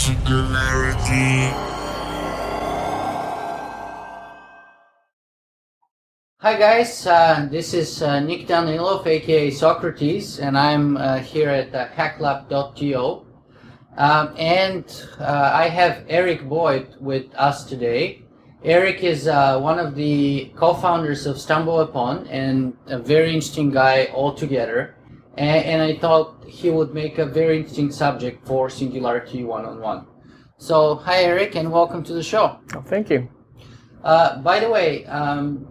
Singularity. Hi guys, this is Nick Danilov, aka Socrates, and I'm here at HackLab.TO. I have Eric Boyd with us today. Eric is one of the co-founders of StumbleUpon and a very interesting guy altogether. And I thought he would make a very interesting subject for Singularity one-on-one. So, hi Eric, and welcome to the show. Oh, thank you. By the way,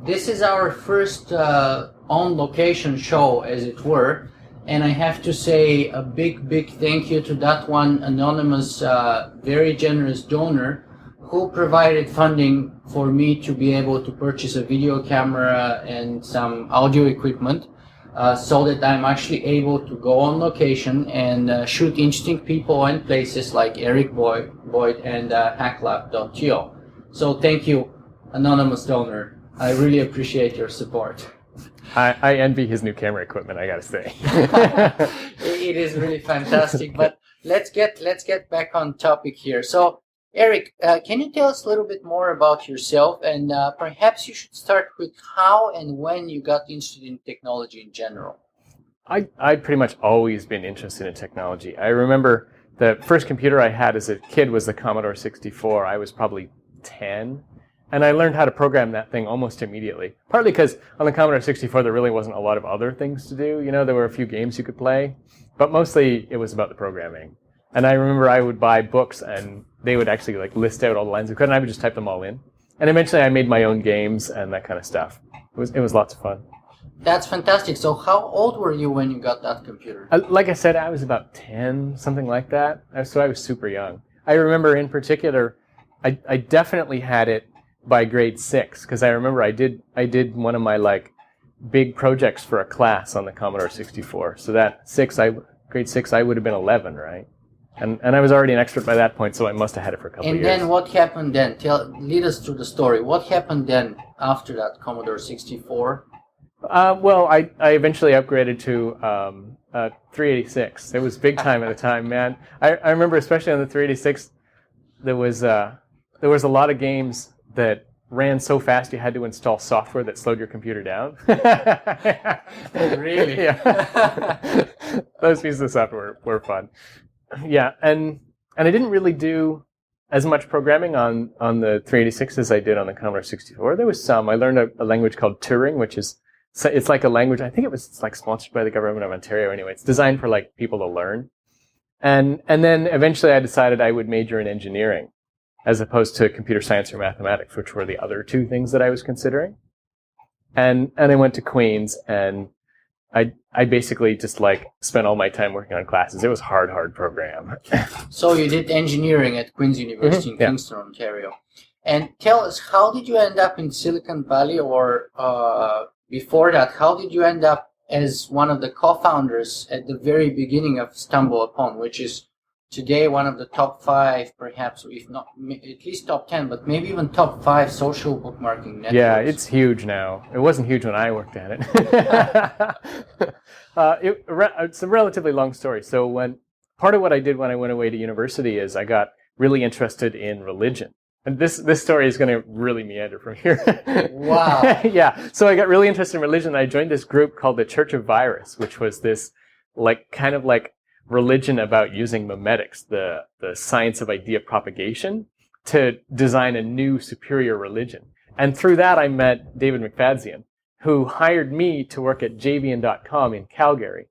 this is our first on-location show, as it were, and I have to say a big thank you to that one anonymous, very generous donor who provided funding for me to be able to purchase a video camera and some audio equipment, so that I'm actually able to go on location and shoot interesting people and places like Eric Boyd and HackLab.TO. So thank you, anonymous donor. I really appreciate your support. I envy his new camera equipment, I gotta say. It is really fantastic. But let's get back on topic here. So, Eric, can you tell us a little bit more about yourself, and perhaps you should start with how and when you got interested in technology in general? I'd pretty much always been interested in technology. I remember the first computer I had as a kid was the Commodore 64. I was probably 10. And I learned how to program that thing almost immediately. Partly because on the Commodore 64 there really wasn't a lot of other things to do. You know, there were a few games you could play. But mostly it was about the programming. And I remember I would buy books and they would actually like list out all the lines of code and I would just type them all in. And eventually I made my own games and that kind of stuff. It was lots of fun. That's fantastic. So how old were you when you got that computer? Like I said, I was about 10, something like that. So I was super young. I remember in particular, I definitely had it by grade 6, because I remember I did one of my like big projects for a class on the Commodore 64. So that grade 6, I would have been 11, right? And I was already an expert by that point, so I must have had it for a couple of years. And then what happened then? Lead us through the story. What happened then after that Commodore 64? Well, I eventually upgraded to 386. It was big time at the time, man. I remember especially on the 386, there was a lot of games that ran so fast you had to install software that slowed your computer down. Really? Yeah. Those pieces of software were fun. Yeah, and I didn't really do as much programming on the 386 as I did on the Commodore 64. There was some. I learned a language called Turing, which is it's like a language. I think it's like sponsored by the government of Ontario. Anyway, it's designed for like people to learn. And then eventually I decided I would major in engineering, as opposed to computer science or mathematics, which were the other two things that I was considering. And I went to Queen's, and I basically just like spent all my time working on classes. It was hard program. So you did engineering at Queen's University in Kingston, Ontario. And tell us, how did you end up in Silicon Valley, or before that, how did you end up as one of the co-founders at the very beginning of StumbleUpon, which is today one of the top 5, perhaps, if not at least top 10, but maybe even top 5 social bookmarking networks? Yeah, it's huge now. It wasn't huge when I worked at it. It's a relatively long story. So part of what I did when I went away to university is I got really interested in religion. And this story is going to really meander from here. Wow. Yeah. So I got really interested in religion. I joined this group called the Church of Virus, which was this kind of religion about using memetics, the science of idea propagation, to design a new superior religion. And through that, I met David McFadzean, who hired me to work at Javian.com in Calgary.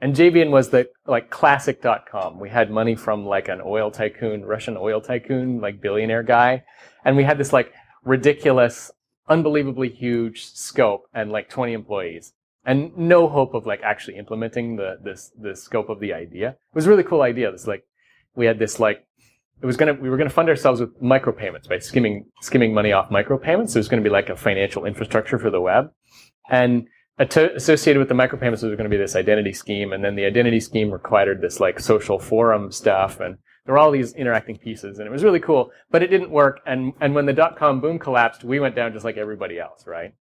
And Javian was the classic.com. We had money from an oil tycoon, Russian oil tycoon, billionaire guy. And we had this ridiculous, unbelievably huge scope and 20 employees. And no hope of actually implementing the scope of the idea. It was a really cool idea. This we had this we were gonna fund ourselves with micropayments by skimming money off micropayments. So it was going to be a financial infrastructure for the web, and associated with the micropayments was going to be this identity scheme, and then the identity scheme required this social forum stuff, and there were all these interacting pieces, and it was really cool. But it didn't work, and when the dot-com boom collapsed, we went down just like everybody else, right?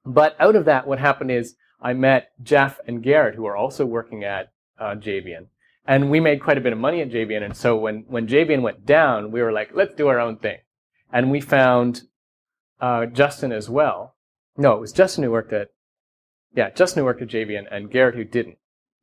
But out of that, what happened is I met Jeff and Garrett, who are also working at Javian. And we made quite a bit of money at JVN. And so when JVN went down, we were like, let's do our own thing. And we found Justin as well. No, it was Justin who worked at JVN and Garrett who didn't.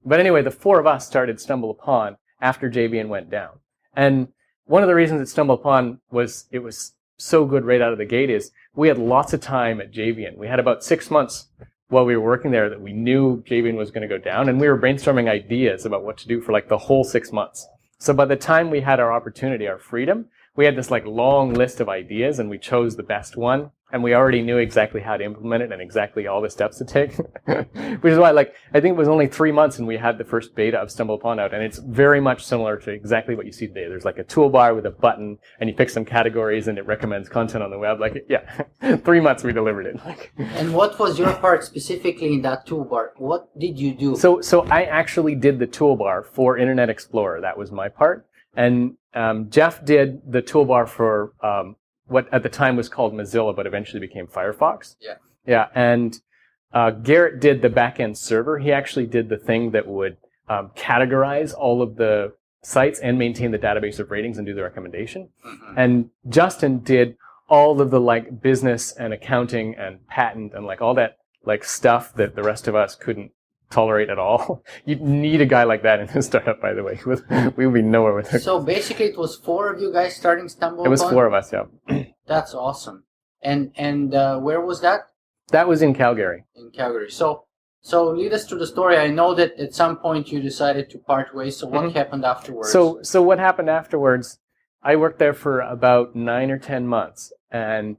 But anyway, the four of us started StumbleUpon after JVN went down. And one of the reasons that StumbleUpon was so good right out of the gate is we had lots of time at JVN. We had about 6 months while we were working there that we knew JVN was going to go down, and we were brainstorming ideas about what to do for like the whole 6 months. So by the time we had our opportunity, our freedom, we had this like long list of ideas, and we chose the best one, and we already knew exactly how to implement it and exactly all the steps to take. Which is why, like, I think it was only 3 months and we had the first beta of StumbleUpon out, and it's very much similar to exactly what you see today. There's like a toolbar with a button, and you pick some categories, and it recommends content on the web. Like, yeah, 3 months we delivered it. And what was your part specifically in that toolbar? What did you do? So I actually did the toolbar for Internet Explorer. That was my part. And Jeff did the toolbar for what at the time was called Mozilla, but eventually became Firefox. Yeah. Yeah, and Garrett did the backend server. He actually did the thing that would categorize all of the sites and maintain the database of ratings and do the recommendation. Mm-hmm. And Justin did all of the like business and accounting and patent and like all that like stuff that the rest of us couldn't tolerate at all. You need a guy like that in a startup, by the way. We would be nowhere with it. So basically it was 4 of you guys starting StumbleUpon? It was 4 of us, yeah. That's awesome. And where was that? That was in Calgary. In Calgary. So lead us to the story. I know that at some point you decided to part ways. So what happened afterwards? So what happened afterwards, I worked there for about 9 or 10 months. And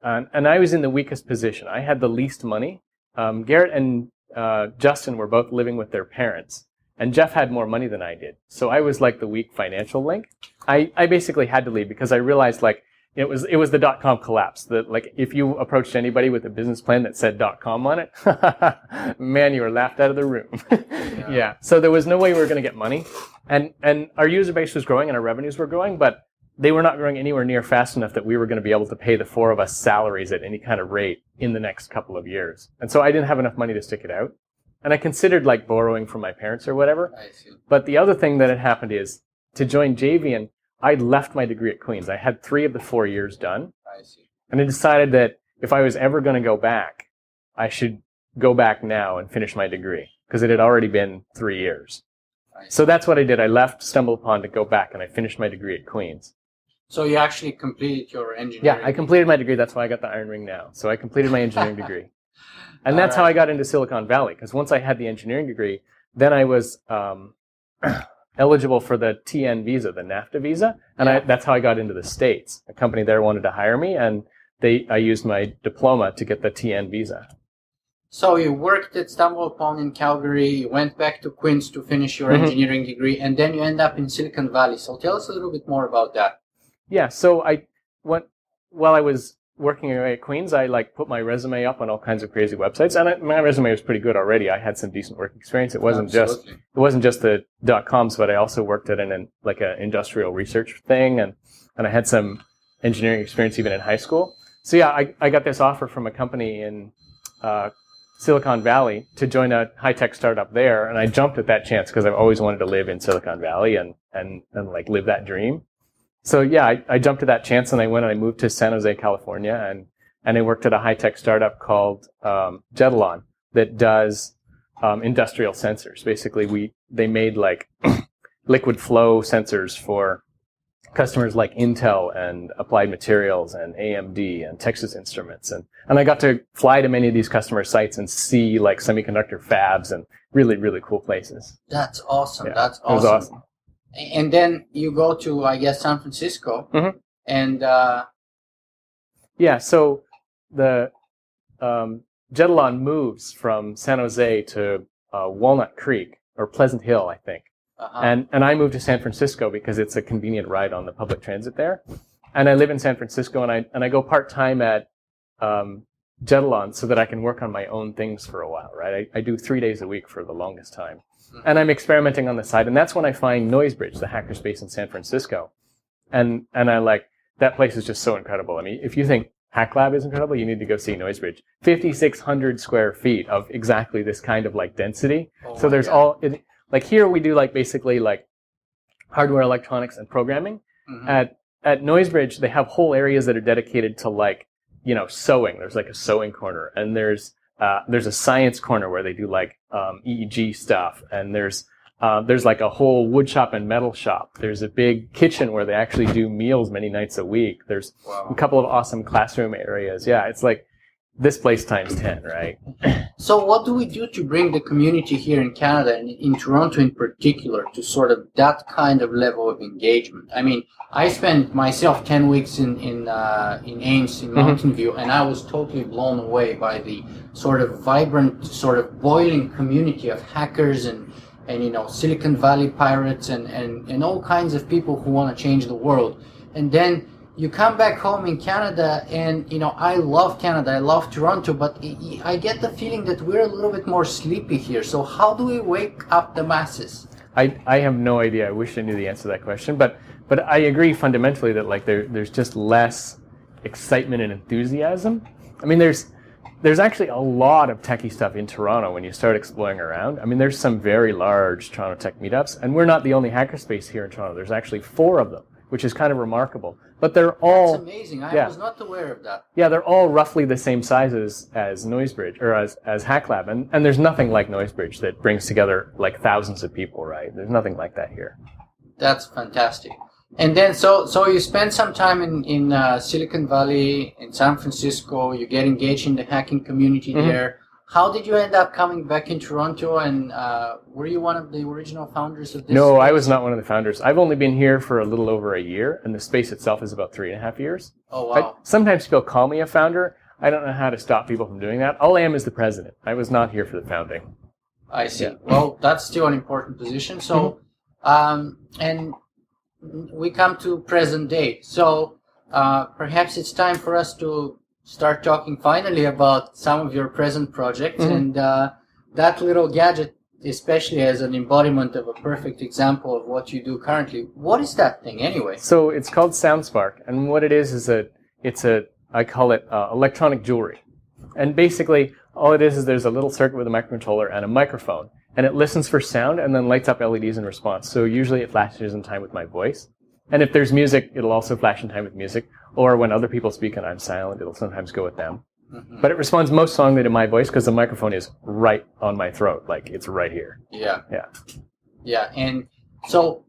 I was in the weakest position. I had the least money. Garrett and Justin were both living with their parents, and Jeff had more money than I did. So I was like the weak financial link. I basically had to leave because I realized like it was the .com collapse. That like if you approached anybody with a business plan that said .com on it, man, you were laughed out of the room. Yeah. So there was no way we were going to get money, and our user base was growing and our revenues were growing, but they were not growing anywhere near fast enough that we were going to be able to pay the 4 of us salaries at any kind of rate in the next couple of years. And so I didn't have enough money to stick it out. And I considered like borrowing from my parents or whatever. I see. But the other thing that had happened is to join JVN, I'd left my degree at Queen's. I had 3 of the 4 years done. I see. And I decided that if I was ever going to go back, I should go back now and finish my degree because it had already been 3 years. So that's what I did. I left StumbleUpon to go back, and I finished my degree at Queen's. So you actually completed your engineering? Yeah, I completed my degree. That's why I got the iron ring now. So I completed my engineering degree. And that's how I got into Silicon Valley, because once I had the engineering degree, then I was eligible for the TN visa, the NAFTA visa, and that's how I got into the States. A company there wanted to hire me, and I used my diploma to get the TN visa. So you worked at StumbleUpon in Calgary, you went back to Queen's to finish your engineering degree, and then you end up in Silicon Valley. So tell us a little bit more about that. Yeah, so while I was working away at Queen's, I like put my resume up on all kinds of crazy websites, and my resume was pretty good already. I had some decent work experience. It wasn't just the .coms, but I also worked at an industrial research thing, and I had some engineering experience even in high school. So yeah, I got this offer from a company in Silicon Valley to join a high-tech startup there, and I jumped at that chance because I've always wanted to live in Silicon Valley and like live that dream. So yeah, I jumped at that chance, and I went and I moved to San Jose, California, and I worked at a high-tech startup called Jetalon that does industrial sensors. Basically, they made like liquid flow sensors for customers like Intel and Applied Materials and AMD and Texas Instruments, and I got to fly to many of these customer sites and see like semiconductor fabs and really, really cool places. That's awesome. Yeah, That's awesome. It was awesome. And then you go to, I guess, San Francisco, and yeah. So the Jetalon moves from San Jose to Walnut Creek or Pleasant Hill, I think. And I moved to San Francisco because it's a convenient ride on the public transit there. And I live in San Francisco, and I go part-time at Jetalon so that I can work on my own things for a while, right? I do 3 days a week for the longest time. And I'm experimenting on the side, and that's when I find Noisebridge, the hackerspace in San Francisco. And I like, that place is just so incredible. I mean, if you think HackLab is incredible, you need to go see Noisebridge. 5,600 square feet of exactly this kind of like density. So there's Like here we do like basically like hardware, electronics, and programming. Mhm. At Noisebridge, they have whole areas that are dedicated to like, sewing. There's like a sewing corner, and there's a science corner where they do like EEG stuff, and there's like a whole wood shop and metal shop. There's a big kitchen where they actually do meals many nights a week. There's a couple of awesome classroom areas. Yeah, it's like this place times 10, right? So what do we do to bring the community here in Canada and in Toronto in particular to sort of that kind of level of engagement? I mean, I spent myself 10 weeks in Ames, in Mountain View, and I was totally blown away by the sort of vibrant, sort of boiling community of hackers and Silicon Valley pirates and all kinds of people who want to change the world. And then you come back home in Canada, and I love Canada, I love Toronto, but I get the feeling that we're a little bit more sleepy here. So how do we wake up the masses? I have no idea. I wish I knew the answer to that question, but I agree fundamentally that like there's just less excitement and enthusiasm. I mean, there's actually a lot of techie stuff in Toronto when you start exploring around. I mean, there's some very large Toronto tech meetups, and we're not the only hackerspace here in Toronto. There's actually 4 of them, which is kind of remarkable. But they're all... That's amazing. I was not aware of that. Yeah, they're all roughly the same sizes as Noisebridge, or as HackLab. And there's nothing like Noisebridge that brings together like thousands of people, right? There's nothing like that here. That's fantastic. And then, so you spend some time in Silicon Valley, in San Francisco. You get engaged in the hacking community there. How did you end up coming back in Toronto? And were you one of the original founders of this? No, space? I was not one of the founders. I've only been here for a little over a year, and the space itself is about 3.5 years. Oh, wow. Sometimes people call me a founder. I don't know how to stop people from doing that. All I am is the president. I was not here for the founding. I see. Yeah. Well, that's still an important position. So, and we come to present day. So perhaps it's time for us to start talking finally about some of your present projects, and that little gadget, especially as an embodiment of a perfect example of what you do currently. What is that thing anyway? So it's called SoundSpark, and what it is I call it electronic jewelry. And basically, all it is there's a little circuit with a microcontroller and a microphone, and it listens for sound and then lights up LEDs in response. So usually it flashes in time with my voice. And if there's music, it'll also flash in time with music. Or when other people speak and I'm silent, it'll sometimes go with them. But it responds most strongly to my voice because the microphone is right on my throat, like it's right here. Yeah. And so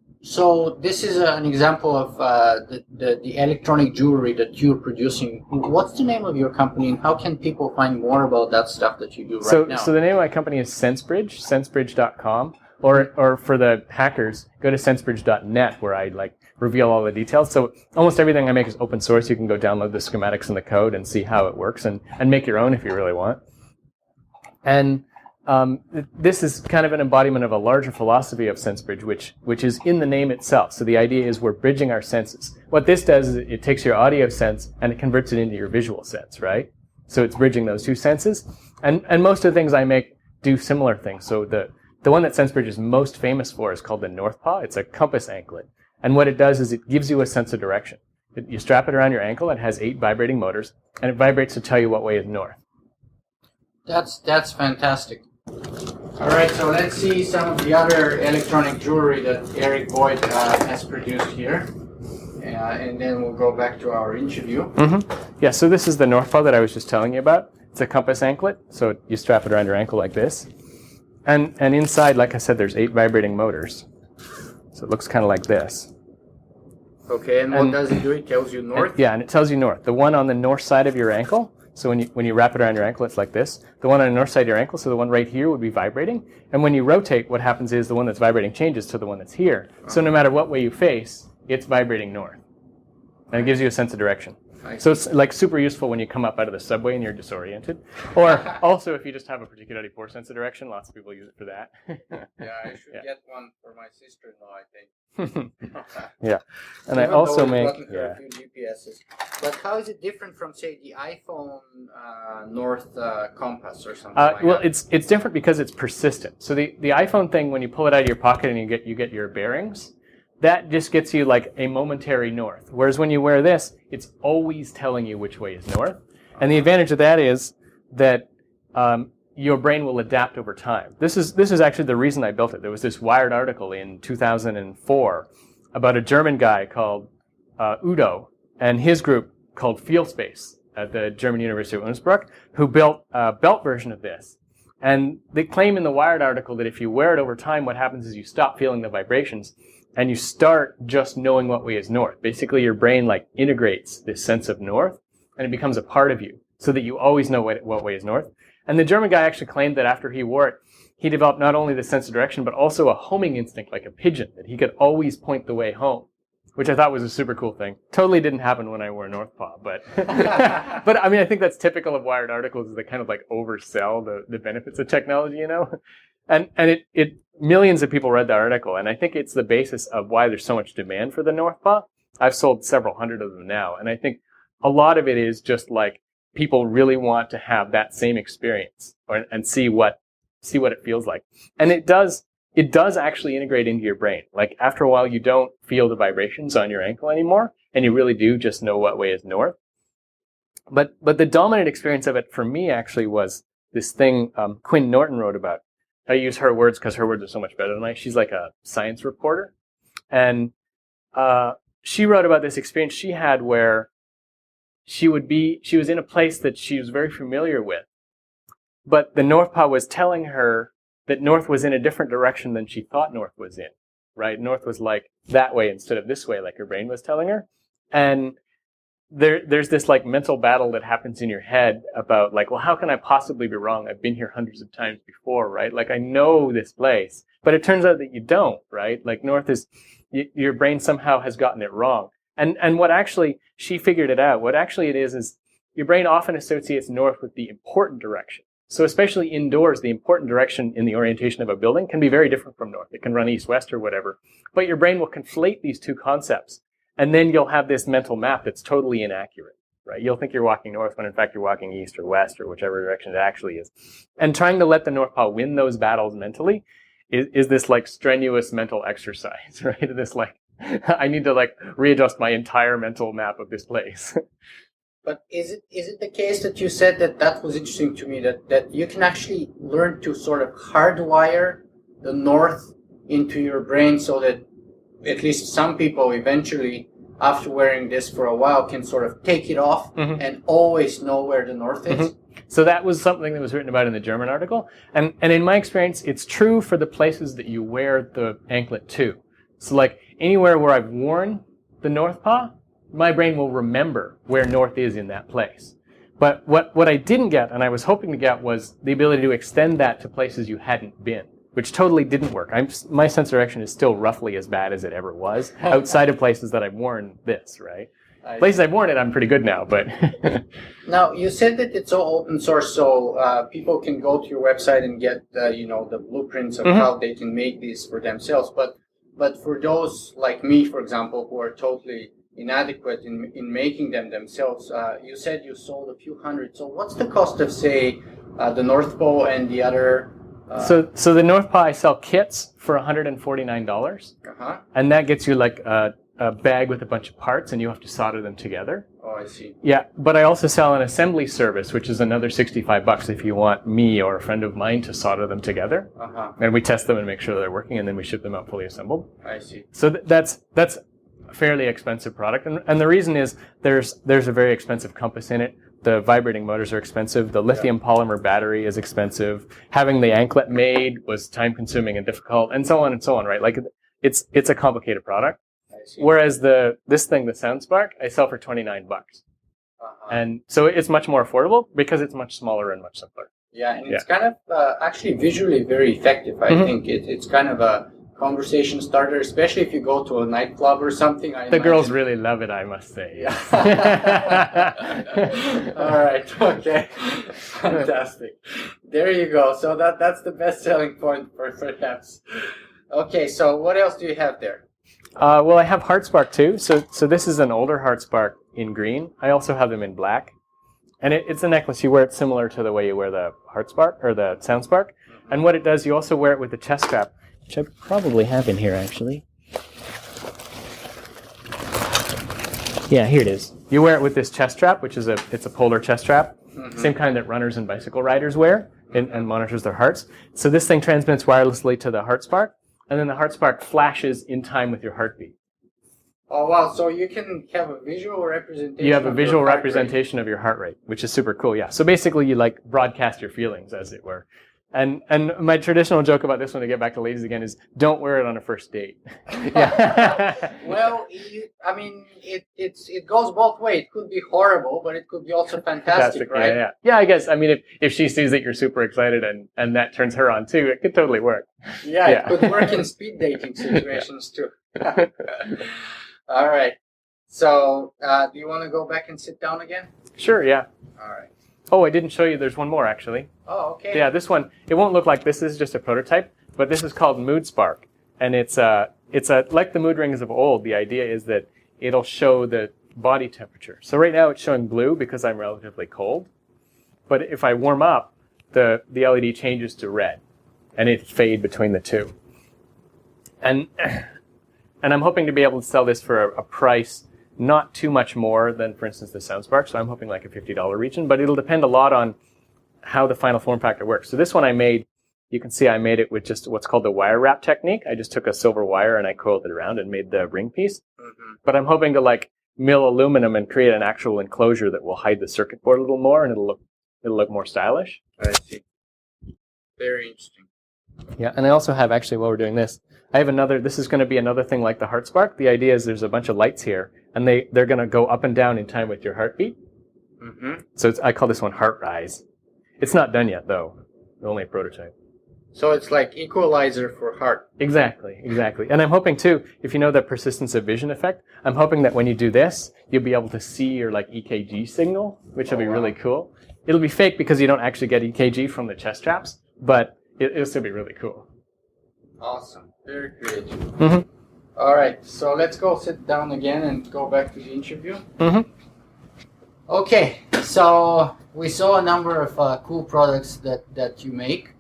this is an example of the electronic jewelry that you're producing. What's the name of your company, and how can people find more about that stuff that you do right now? So the name of my company is SenseBridge, sensebridge.com. Or for the hackers, go to sensebridge.net where I reveal all the details. So almost everything I make is open source. You can go download the schematics and the code and see how it works and make your own if you really want. And this is kind of an embodiment of a larger philosophy of SenseBridge, which is in the name itself. So the idea is we're bridging our senses. What this does is it takes your audio sense and it converts it into your visual sense, right? So it's bridging those two senses. And most of the things I make do similar things. So the one that SenseBridge is most famous for is called the North Paw. It's a compass anklet. And what it does is it gives you a sense of direction. You strap it around your ankle. It has 8 vibrating motors, and it vibrates to tell you what way is north. That's fantastic. All right, so let's see some of the other electronic jewelry that Eric Boyd has produced here. And then we'll go back to our interview. Yeah, so this is the North Paw that I was just telling you about. It's a compass anklet, so you strap it around your ankle like this. And inside, like I said, there's 8 vibrating motors. So it looks kind of like this. Okay, and what does it do? It tells you north? And it tells you north. The one on the north side of your ankle, so when you wrap it around your ankle, it's like this. The one on the north side of your ankle, so the one right here would be vibrating. And when you rotate, what happens is the one that's vibrating changes to the one that's here. So no matter what way you face, it's vibrating north. And it gives you a sense of direction. So it's super useful when you come up out of the subway and you're disoriented. Or also if you just have a particularly poor sense of direction, lots of people use it for that. Yeah, I should get one for my sister-in-law, I think. Yeah. And I also make... A few GPSs. But how is it different from, say, the iPhone North Compass or something like well, that? it's different because it's persistent. So the iPhone thing, when you pull it out of your pocket and you get your bearings, that just gets you like a momentary north. Whereas when you wear this, it's always telling you which way is north. And the advantage of that is that your brain will adapt over time. This is actually the reason I built it. There was this Wired article in 2004 about a German guy called Udo and his group called Field Space at the German University of Innsbruck, who built a belt version of this. And they claim in the Wired article that if you wear it over time, what happens is you stop feeling the vibrations and you start just knowing what way is north. Basically, your brain like integrates this sense of north and it becomes a part of you so that you always know what way is north. And the German guy actually claimed that after he wore it, he developed not only the sense of direction, but also a homing instinct like a pigeon, that he could always point the way home, which I thought was a super cool thing. Totally didn't happen when I wore North Paw, but but I mean, I think that's typical of Wired articles, is they kind of like oversell the benefits of technology, you know? And it millions of people read the article, and I think it's the basis of why there's so much demand for the North Paw. I've sold several hundred of them now, and I think a lot of it is just like people really want to have that same experience and see what it feels like. And it does actually integrate into your brain. Like after a while, you don't feel the vibrations on your ankle anymore, and you really do just know what way is north. But the dominant experience of it for me actually was this thing Quinn Norton wrote about. I use her words because her words are so much better than mine. She's like a science reporter. And she wrote about this experience she had where she was in a place that she was very familiar with, but the North Paw was telling her that north was in a different direction than she thought north was in, right? North was like that way instead of this way, like her brain was telling her. And there's this like mental battle that happens in your head about like, well, how can I possibly be wrong? I've been here hundreds of times before, right? Like I know this place, but it turns out that you don't, right? Like north is, your brain somehow has gotten it wrong. And what actually, she figured it out. What actually it is your brain often associates north with the important direction. So especially indoors, the important direction in the orientation of a building can be very different from north. It can run east-west or whatever. But your brain will conflate these two concepts. And then you'll have this mental map that's totally inaccurate, right? You'll think you're walking north when in fact you're walking east or west or whichever direction it actually is. And trying to let the North Paw win those battles mentally is this like strenuous mental exercise, right? This like, I need to like readjust my entire mental map of this place. But is it the case that you said that was interesting to me, that you can actually learn to sort of hardwire the north into your brain so that at least some people eventually, after wearing this for a while, can sort of take it off and always know where the north is? So that was something that was written about in the German article. And in my experience, it's true for the places that you wear the anklet to. So like anywhere where I've worn the North Paw, my brain will remember where north is in that place. But what I didn't get, and I was hoping to get, was the ability to extend that to places you hadn't been, which totally didn't work. My sense of direction is still roughly as bad as it ever was, outside of places that I've worn this, right? Places I've worn it, I'm pretty good now, but... Now, you said that it's all open source, so people can go to your website and get, the blueprints of how they can make these for themselves. But for those like me, for example, who are totally inadequate in making them themselves, you said you sold a few hundred. So what's the cost of, say, the North Pole and the other... So the North Paw, I sell kits for $149, and that gets you like a bag with a bunch of parts, and you have to solder them together. Oh, I see. Yeah, but I also sell an assembly service, which is another $65 if you want me or a friend of mine to solder them together. And we test them and make sure they're working, and then we ship them out fully assembled. I see. So that's a fairly expensive product, and the reason is there's a very expensive compass in it. The vibrating motors are expensive. The lithium polymer battery is expensive. Having the anklet made was time-consuming and difficult, and so on, right? Like it's a complicated product. Whereas this thing, the SoundSpark, I sell for $29, and so it's much more affordable because it's much smaller and much simpler. Yeah, and it's kind of actually visually very effective. I think it's kind of a conversation starter, especially if you go to a nightclub or something. The girls really love it, I must say. Yeah. All right. Okay. Fantastic. There you go. So that's the best selling point for perhaps. Okay. So what else do you have there? Well, I have HeartSpark too. So this is an older HeartSpark in green. I also have them in black, and it's a necklace. You wear it similar to the way you wear the HeartSpark or the SoundSpark. And what it does, you also wear it with the chest strap, which I probably have in here, actually. Yeah, here it is. You wear it with this chest strap, which is it's a polar chest strap, same kind that runners and bicycle riders wear. and monitors their hearts. So this thing transmits wirelessly to the HeartSpark, and then the HeartSpark flashes in time with your heartbeat. Oh wow! So you can have a visual representation. You have a of visual your heart representation of your heart rate, which is super cool. Yeah. So basically, you like broadcast your feelings, as it were. And my traditional joke about this one, to get back to ladies again, is don't wear it on a first date. Yeah. Well, I mean, it goes both ways. It could be horrible, but it could be also fantastic, right? Yeah. Yeah, I guess. I mean, if she sees that you're super excited and that turns her on too, it could totally work. Yeah, it could work in speed dating situations too. All right. So, do you want to go back and sit down again? Sure, yeah. All right. Oh, I didn't show you. There's one more, actually. Oh, okay. Yeah, this one, it won't look like this. This is just a prototype, but this is called Mood Spark. And it's like the mood rings of old. The idea is that it'll show the body temperature. So right now it's showing blue because I'm relatively cold. But if I warm up, the LED changes to red, and it fade between the two. And I'm hoping to be able to sell this for a price not too much more than, for instance, the SoundSpark. So I'm hoping like a $50 region, but it'll depend a lot on how the final form factor works. So this one I made, you can see I made it with just what's called the wire wrap technique. I just took a silver wire and I coiled it around and made the ring piece. Mm-hmm. But I'm hoping to like mill aluminum and create an actual enclosure that will hide the circuit board a little more, and it'll look more stylish. I see. Very interesting. Yeah, and I also have, actually, while we're doing this, I have another, this is going to be another thing like the HeartSpark. The idea is there's a bunch of lights here, and they're going to go up and down in time with your heartbeat. Mm-hmm. So I call this one Heart Rise. It's not done yet, though. Only a prototype. So it's like equalizer for heart. Exactly. And I'm hoping, too, if you know the persistence of vision effect, I'm hoping that when you do this, you'll be able to see your like EKG signal, which will be really cool. It'll be fake because you don't actually get EKG from the chest straps, but it'll still be really cool. Awesome. Very creative. Mm-hmm. All right, so let's go sit down again and go back to the interview. Mm-hmm. Okay, so we saw a number of cool products that you make.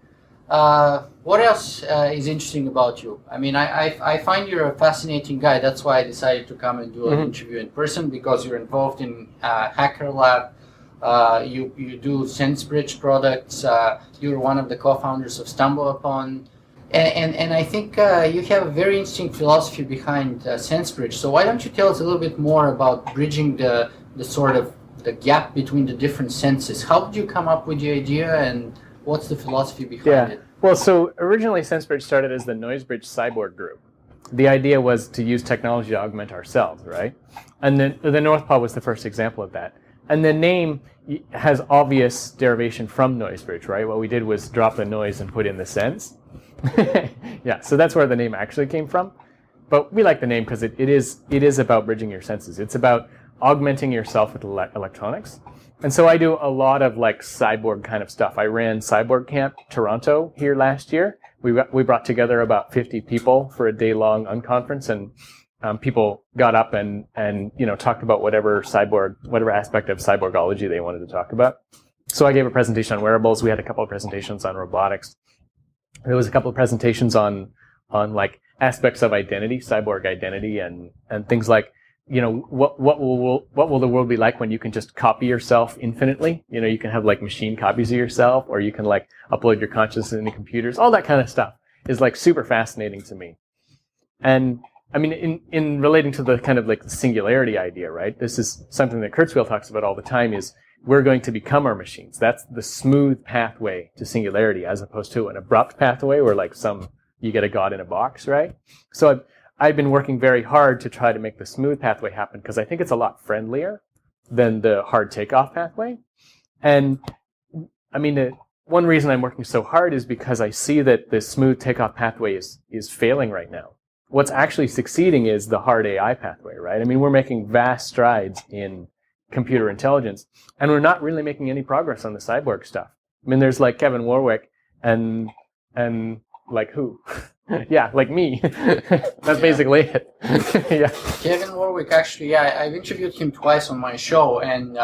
What else is interesting about you? I mean, I find you're a fascinating guy. That's why I decided to come and do an interview in person, because you're involved in Hacker Lab. You do SenseBridge products. You're one of the co-founders of StumbleUpon. And I think you have a very interesting philosophy behind SenseBridge. So why don't you tell us a little bit more about bridging the sort of the gap between the different senses? How did you come up with the idea, and what's the philosophy behind it? Well, so originally SenseBridge started as the NoiseBridge Cyborg group. The idea was to use technology to augment ourselves, right? And then the Northpaw was the first example of that. And the name has obvious derivation from NoiseBridge, right? What we did was drop the noise and put in the sense. Yeah, so that's where the name actually came from. But we like the name because it is about bridging your senses. It's about augmenting yourself with electronics. And so I do a lot of like cyborg kind of stuff. I ran Cyborg Camp Toronto here last year. We brought together about 50 people for a day-long unconference, and people got up and talked about whatever aspect of cyborgology they wanted to talk about. So I gave a presentation on wearables. We had a couple of presentations on robotics. There was a couple of presentations on like aspects of identity, cyborg identity, and things like, what will the world be like when you can just copy yourself infinitely? You can have like machine copies of yourself, or you can like upload your consciousness into computers. All that kind of stuff is like super fascinating to me. And I mean, in relating to the kind of like the singularity idea, right? This is something that Kurzweil talks about all the time, is we're going to become our machines. That's the smooth pathway to singularity, as opposed to an abrupt pathway where like you get a God in a box, right? So I've been working very hard to try to make the smooth pathway happen, because I think it's a lot friendlier than the hard takeoff pathway. And I mean, one reason I'm working so hard is because I see that the smooth takeoff pathway is failing right now. What's actually succeeding is the hard AI pathway, right? I mean, we're making vast strides in computer intelligence, and we're not really making any progress on the cyborg stuff. I mean, there's like Kevin Warwick and like who? Yeah, like me. That's basically it. Yeah. Kevin Warwick, actually, I've interviewed him twice on my show, and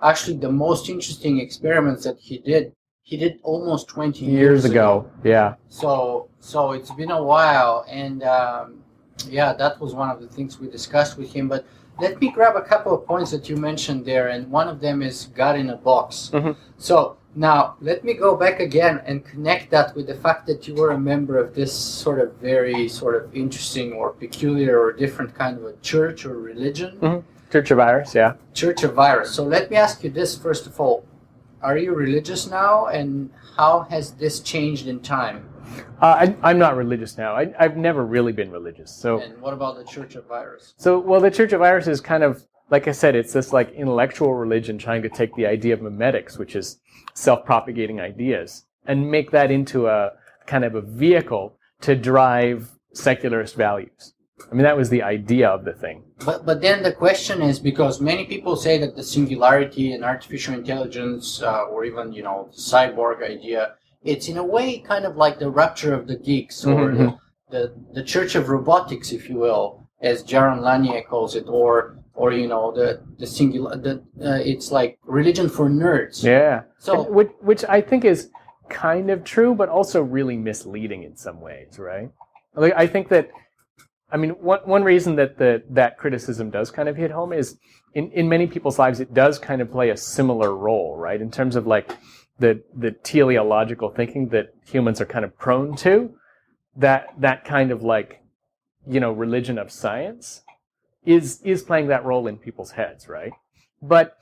actually the most interesting experiments that he did almost 20 years ago. Yeah. So it's been a while, and that was one of the things we discussed with him. But let me grab a couple of points that you mentioned there, and one of them is God in a box. Mm-hmm. So Now, let me go back again and connect that with the fact that you were a member of this sort of very sort of interesting or peculiar or different kind of a church or religion. Mm-hmm. Church of Iris, yeah. Church of Iris. So let me ask you this first of all. Are you religious now, and how has this changed in time? I'm not religious now. I've never really been religious. So. And what about the Church of Iris? So, well, the Church of Iris is kind of, like I said, it's this like intellectual religion trying to take the idea of memetics, which is self-propagating ideas, and make that into a kind of a vehicle to drive secularist values. I mean, that was the idea of the thing. But then the question is, because many people say that the singularity and artificial intelligence, or even, cyborg idea, it's in a way kind of like the rapture of the geeks, or the church of robotics, if you will, as Jaron Lanier calls it, or the singular, it's like religion for nerds. Yeah. So which I think is kind of true, but also really misleading in some ways, right? Like, I think that, I mean, one reason that that criticism does kind of hit home is in many people's lives it does kind of play a similar role, right? In terms of like the teleological thinking that humans are kind of prone to, that kind of like, religion of science is playing that role in people's heads, right? But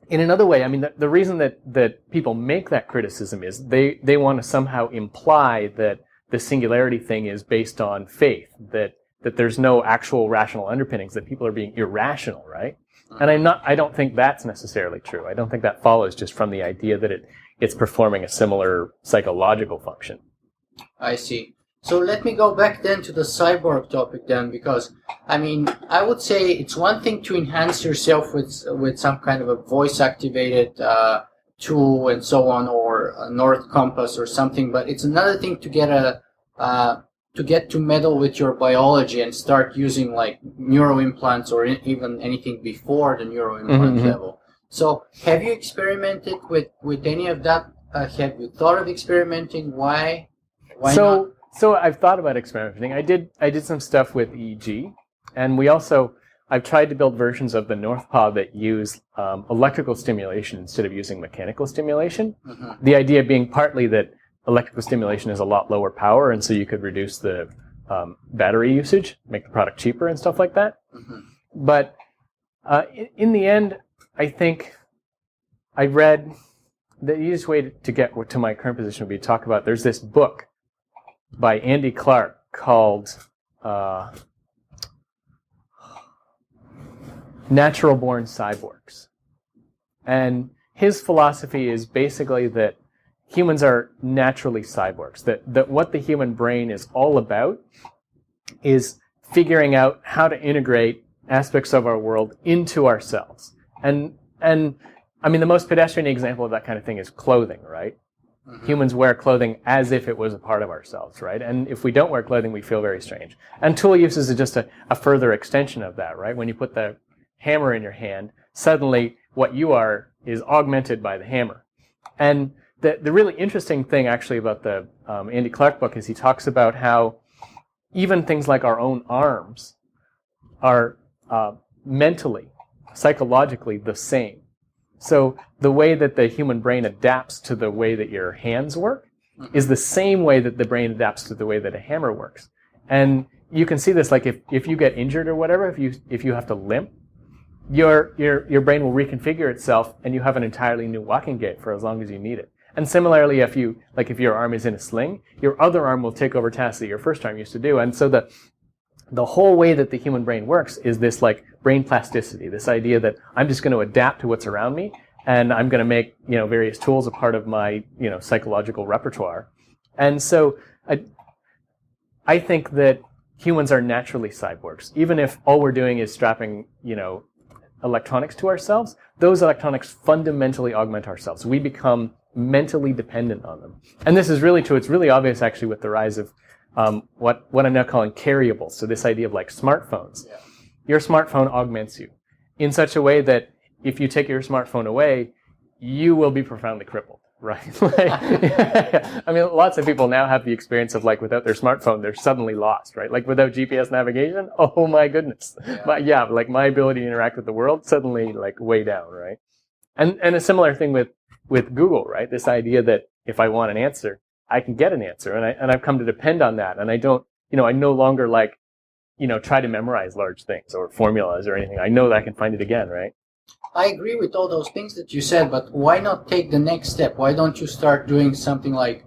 in another way, I mean, the reason that people make that criticism is they want to somehow imply that the singularity thing is based on faith, that there's no actual rational underpinnings, that people are being irrational, right? And I don't think that's necessarily true. I don't think that follows just from the idea that it's performing a similar psychological function. I see. So let me go back then to the cyborg topic then, because I mean, I would say it's one thing to enhance yourself with some kind of a voice activated tool and so on, or a North Compass or something, but it's another thing to get to meddle with your biology and start using like neuroimplants or even anything before the neuroimplant level. So have you experimented with any of that? Have you thought of experimenting? Why not? So I've thought about experimenting. I did some stuff with EEG, and I've tried to build versions of the Northpaw that use electrical stimulation instead of using mechanical stimulation. The idea being partly that electrical stimulation is a lot lower power, and so you could reduce the battery usage, make the product cheaper and stuff like that. But in the end, I think I read the easiest way to get to my current position would be to talk about, there's this book by Andy Clark called Natural Born Cyborgs. And his philosophy is basically that humans are naturally cyborgs, that what the human brain is all about is figuring out how to integrate aspects of our world into ourselves. And I mean, the most pedestrian example of that kind of thing is clothing, right? Humans wear clothing as if it was a part of ourselves, right? And if we don't wear clothing, we feel very strange. And tool use is just a further extension of that, right? When you put the hammer in your hand, suddenly what you are is augmented by the hammer. And the really interesting thing actually about the Andy Clark book is he talks about how even things like our own arms are mentally, psychologically the same. So the way that the human brain adapts to the way that your hands work is the same way that the brain adapts to the way that a hammer works. And you can see this, like if you get injured or whatever, if you have to limp, your brain will reconfigure itself and you have an entirely new walking gait for as long as you need it. And similarly, if your arm is in a sling, your other arm will take over tasks that your first arm used to do. And so the whole way that the human brain works is this like brain plasticity, this idea that I'm just going to adapt to what's around me, and I'm going to make various tools a part of my psychological repertoire. And so I think that humans are naturally cyborgs. Even if all we're doing is strapping electronics to ourselves, those electronics fundamentally augment ourselves. We become mentally dependent on them. And this is really true. It's really obvious actually with the rise of what I'm now calling carryables. So this idea of like smartphones. Yeah. Your smartphone augments you in such a way that if you take your smartphone away, you will be profoundly crippled, right? I mean, lots of people now have the experience of like without their smartphone, they're suddenly lost, right? Like without GPS navigation, oh my goodness. Yeah. Like my ability to interact with the world suddenly like way down, right? And a similar thing with with Google, right? This idea that if I want an answer, I can get an answer, and I've come to depend on that, and I don't, I no longer try to memorize large things or formulas or anything. I know that I can find it again, right? I agree with all those things that you said, but why not take the next step? Why don't you start doing something like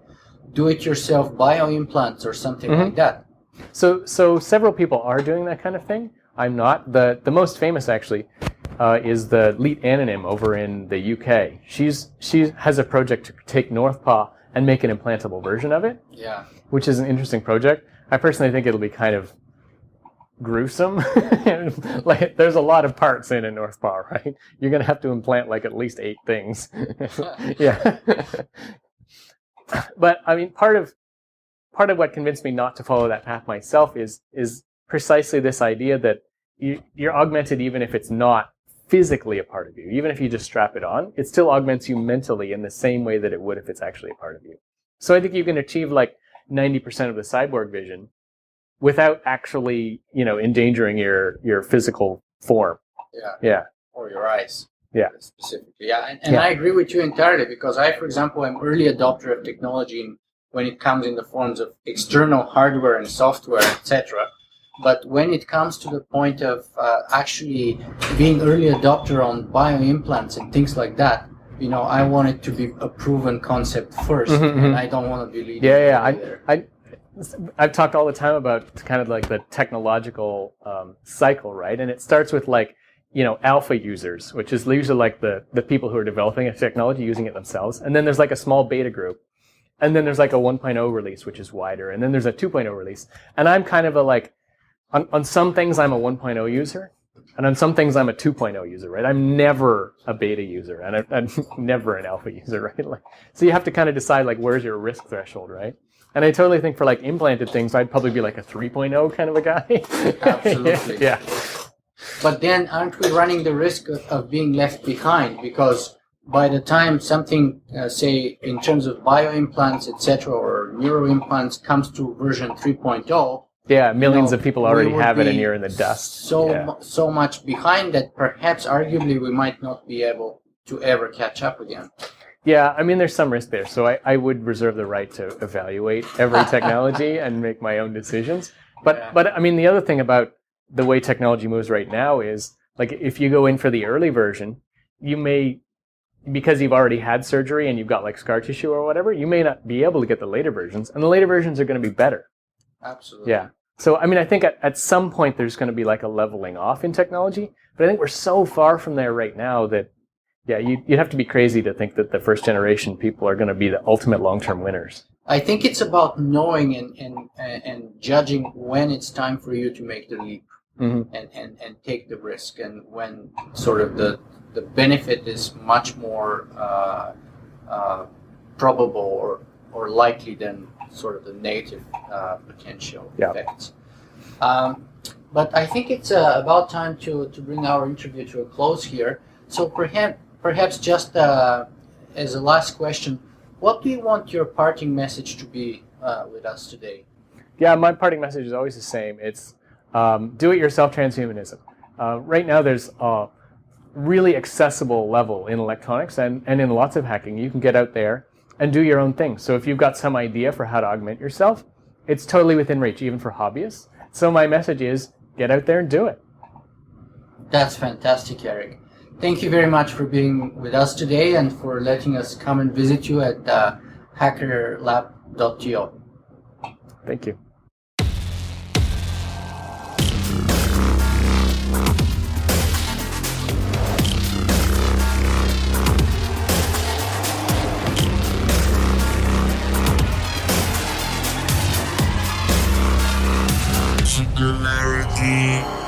do-it-yourself bioimplants or something like that? So several people are doing that kind of thing. I'm not. The most famous, actually, is the Leet Anonym over in the UK. She has a project to take North Paw and make an implantable version of it. Yeah. Which is an interesting project. I personally think it'll be kind of gruesome. Like, there's a lot of parts in a North Paw, right? You're going to have to implant like at least 8 things. Yeah. But I mean, part of what convinced me not to follow that path myself is precisely this idea that you're augmented even if it's not physically a part of you. Even if you just strap it on, it still augments you mentally in the same way that it would if it's actually a part of you. So I think you can achieve like 90% of the cyborg vision without actually, endangering your physical form. Yeah. Yeah. Or your eyes. Yeah. Specifically. Yeah. And I agree with you entirely, because I, for example, am early adopter of technology when it comes in the forms of external hardware and software, etc. But when it comes to the point of actually being early adopter on bioimplants and things like that, I want it to be a proven concept first, and I don't want to be leading. Yeah. I've talked all the time about kind of like the technological cycle, right? And it starts with like, alpha users, which is usually like the people who are developing a technology, using it themselves. And then there's like a small beta group. And then there's like a 1.0 release, which is wider. And then there's a 2.0 release. And I'm kind of on some things I'm a 1.0 user. And on some things I'm a 2.0 user, right? I'm never a beta user, and I'm never an alpha user, right? So you have to kind of decide like, where's your risk threshold, right? And I totally think for like implanted things, I'd probably be like a 3.0 kind of a guy. Absolutely. Yeah. But then aren't we running the risk of being left behind? Because by the time something, say, in terms of bioimplants, etc., or neuroimplants comes to version 3.0, yeah, millions of people already have it, and you're in the dust. So much behind that perhaps, arguably, we might not be able to ever catch up again. Yeah, I mean, there's some risk there. So I would reserve the right to evaluate every technology and make my own decisions. But I mean, the other thing about the way technology moves right now is, like, if you go in for the early version, you may, because you've already had surgery and you've got like scar tissue or whatever, you may not be able to get the later versions, and the later versions are going to be better. Absolutely. Yeah. So, I mean, I think at some point there's going to be like a leveling off in technology, but I think we're so far from there right now that, yeah, you'd have to be crazy to think that the first generation people are going to be the ultimate long-term winners. I think it's about knowing and judging when it's time for you to make the leap, and take the risk, and when sort of the benefit is much more probable or likely than sort of the negative potential effects. But I think it's about time to bring our interview to a close here. So perhaps just as a last question, what do you want your parting message to be with us today? Yeah, my parting message is always the same. It's do-it-yourself transhumanism. Right now there's a really accessible level in electronics and in lots of hacking. You can get out there and do your own thing. So if you've got some idea for how to augment yourself, it's totally within reach, even for hobbyists. So my message is, get out there and do it. That's fantastic, Eric. Thank you very much for being with us today and for letting us come and visit you at HackLab.TO. Thank you. Singularity.